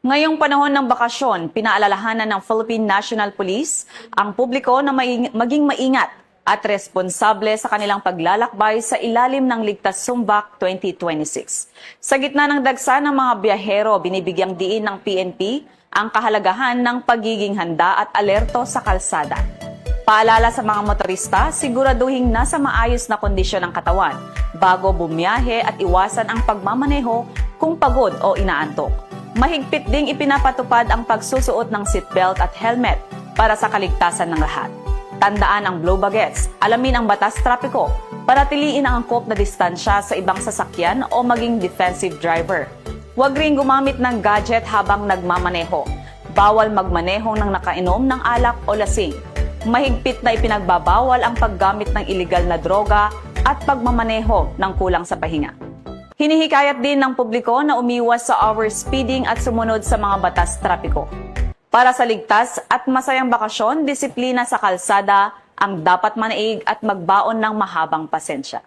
Ngayong panahon ng bakasyon, pinaalalahanan ng Philippine National Police ang publiko na maging maingat at responsable sa kanilang paglalakbay sa ilalim ng Ligtas Sumbak 2026. Sa gitna ng dagsa ng mga biyahero, binibigyang diin ng PNP ang kahalagahan ng pagiging handa at alerto sa kalsada. Paalala sa mga motorista, siguraduhing nasa maayos na kondisyon ng katawan bago bumiyahe at iwasan ang pagmamaneho kung pagod o inaantok. Mahigpit ding ipinapatupad ang pagsusuot ng seatbelt at helmet para sa kaligtasan ng lahat. Tandaan ang blow bagets, alamin ang batas trapiko, paratiliin ang angkop na distansya sa ibang sasakyan o maging defensive driver. Huwag ring gumamit ng gadget habang nagmamaneho. Bawal magmaneho ng nakainom ng alak o lasing. Mahigpit na ipinagbabawal ang paggamit ng iligal na droga at pagmamaneho ng kulang sa pahinga. Hinihikayat din ng publiko na umiwas sa overspeeding at sumunod sa mga batas trapiko. Para sa ligtas at masayang bakasyon, disiplina sa kalsada ang dapat manaig at magbaon ng mahabang pasensya.